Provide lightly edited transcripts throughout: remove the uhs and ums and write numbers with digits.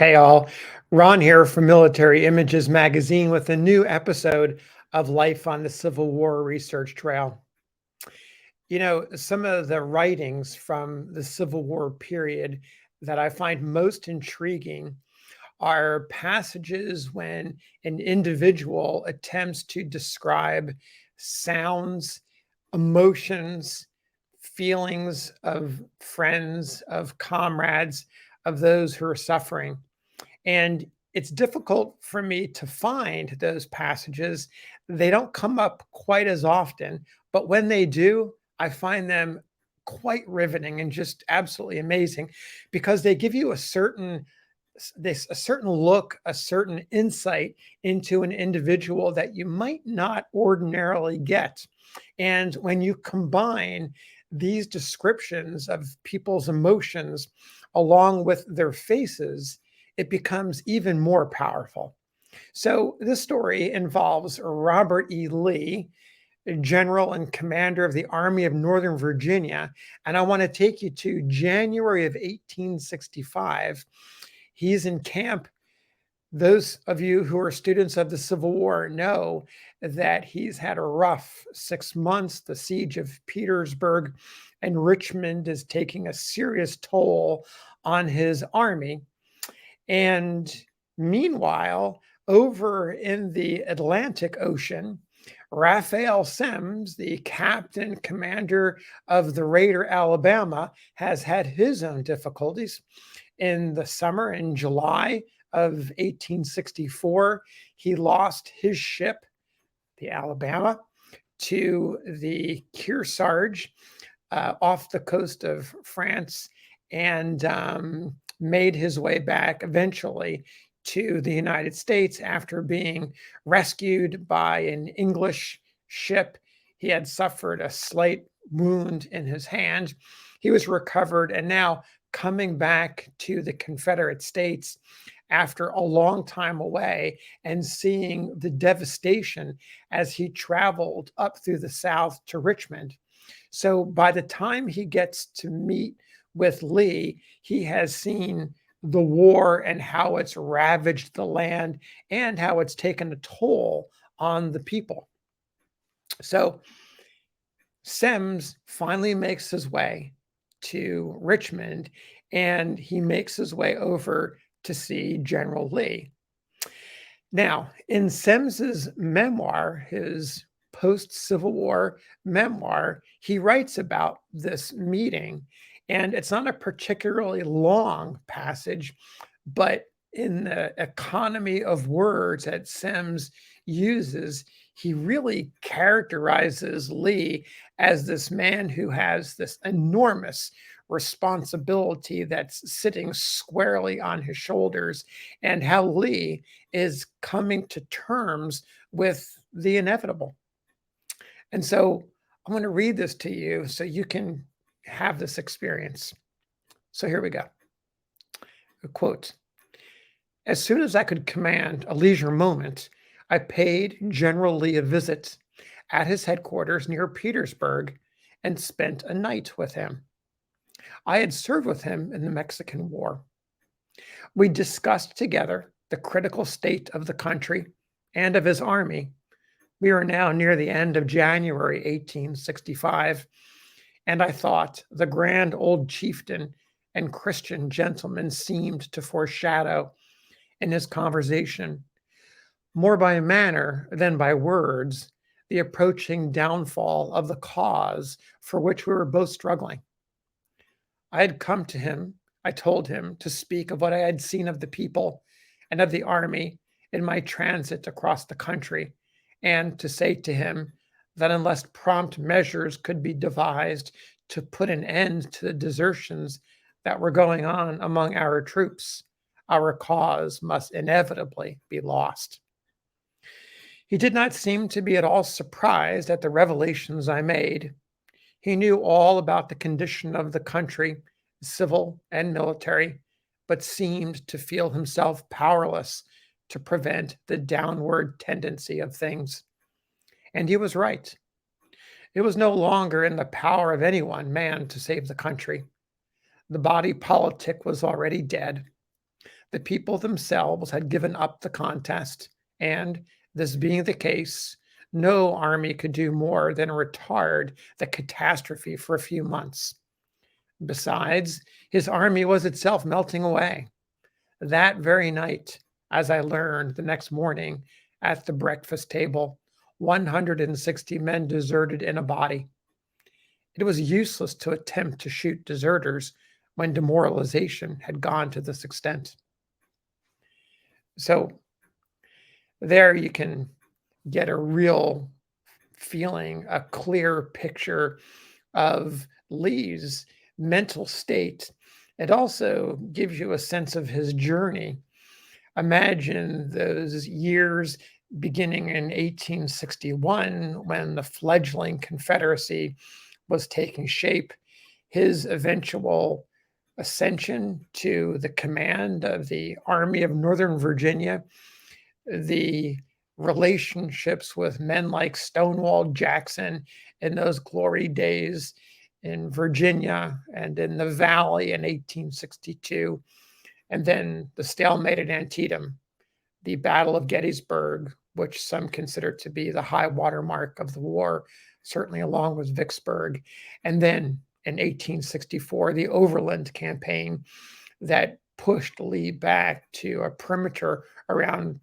Hey all, Ron here from Military Images Magazine with a new episode of Life on the Civil War Research Trail. You know, some of the writings from the Civil War period that I find most intriguing are passages when an individual attempts to describe sounds, emotions, feelings of friends, of comrades, of those who are suffering. And it's difficult for me to find those passages. They don't come up quite as often, but when they do, I find them quite riveting and just absolutely amazing because they give you a certain look, a certain insight into an individual that you might not ordinarily get. And when you combine these descriptions of people's emotions along with their faces, it becomes even more powerful. So, this story involves Robert E. Lee, general and commander of the Army of Northern Virginia. And I want to take you to January of 1865. He's in camp. Those of you who are students of the Civil War know that he's had a rough 6 months. The siege of Petersburg and Richmond is taking a serious toll on his army. And meanwhile, over in the Atlantic Ocean, Raphael Semmes, the captain commander of the Raider Alabama, has had his own difficulties. In the summer, in July of 1864, he lost his ship, the Alabama, to the Kearsarge off the coast of France and made his way back eventually to the United States after being rescued by an English ship. He had suffered a slight wound in his hand. He was recovered and now coming back to the Confederate States after a long time away and seeing the devastation as he traveled up through the South to Richmond. So by the time he gets to meet with Lee, he has seen the war and how it's ravaged the land and how it's taken a toll on the people. So Semmes finally makes his way to Richmond and he makes his way over to see General Lee. Now, in Semmes's memoir, his post-Civil War memoir, he writes about this meeting. And it's not a particularly long passage, but in the economy of words that Semmes uses, he really characterizes Lee as this man who has this enormous responsibility that's sitting squarely on his shoulders, and how Lee is coming to terms with the inevitable. And so I'm going to read this to you so you can have this experience. So here we go. A quote. As soon as I could command a leisure moment, I paid General Lee a visit at his headquarters near Petersburg and spent a night with him. I had served with him in the Mexican War. We discussed together the critical state of the country and of his army. We are now near the end of January 1865, and I thought the grand old chieftain and Christian gentleman seemed to foreshadow in his conversation, more by manner than by words, the approaching downfall of the cause for which we were both struggling. I had come to him, I told him, to speak of what I had seen of the people and of the army in my transit across the country, and to say to him that unless prompt measures could be devised to put an end to the desertions that were going on among our troops, our cause must inevitably be lost. He did not seem to be at all surprised at the revelations I made. He knew all about the condition of the country, civil and military, but seemed to feel himself powerless to prevent the downward tendency of things. And he was right. It was no longer in the power of any one man to save the country. The body politic was already dead. The people themselves had given up the contest, and this being the case, no army could do more than retard the catastrophe for a few months. Besides, his army was itself melting away. That very night, as I learned the next morning at the breakfast table, 160 men deserted in a body. It was useless to attempt to shoot deserters when demoralization had gone to this extent. So there you can get a real feeling, a clear picture of Lee's mental state. It also gives you a sense of his journey. Imagine those years beginning in 1861 when the fledgling Confederacy was taking shape, his eventual ascension to the command of the Army of Northern Virginia, the relationships with men like Stonewall Jackson in those glory days in Virginia and in the Valley in 1862, and then the stalemate at Antietam, the Battle of Gettysburg, which some consider to be the high water mark of the war, certainly along with Vicksburg, and then in 1864, the Overland Campaign that pushed Lee back to a perimeter around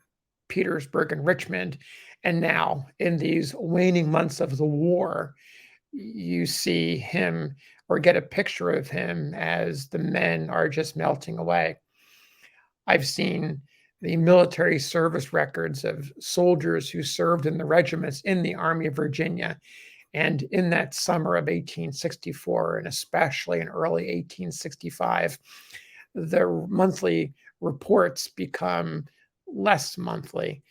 Petersburg and Richmond. And now, in these waning months of the war, you see him or get a picture of him as the men are just melting away. I've seen the military service records of soldiers who served in the regiments in the Army of Virginia. And in that summer of 1864, and especially in early 1865, the monthly reports become less monthly.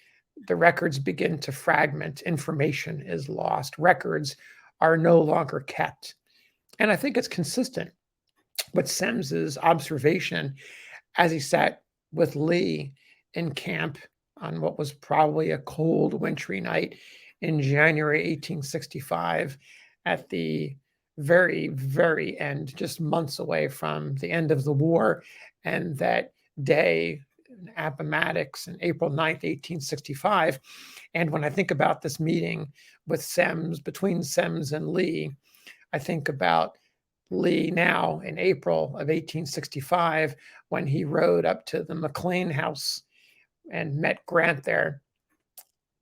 The records begin to fragment. Information is lost. Records are no longer kept. And I think it's consistent with Semmes's observation as he sat with Lee in camp on what was probably a cold, wintry night in January 1865 at the very, very end, just months away from the end of the war. And that day in Appomattox on April 9th, 1865. And when I think about this meeting with Semmes, between Semmes and Lee, I think about Lee now in April of 1865 when he rode up to the McLean house and met Grant there.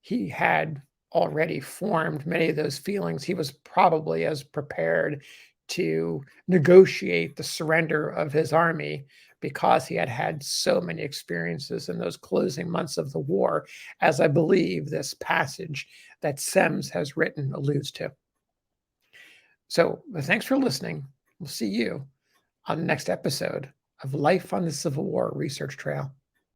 He had already formed many of those feelings. He was probably as prepared to negotiate the surrender of his army because he had had so many experiences in those closing months of the war, as I believe this passage that Semmes has written alludes to. So thanks for listening. We'll see you on the next episode of Life on the Civil War Research Trail.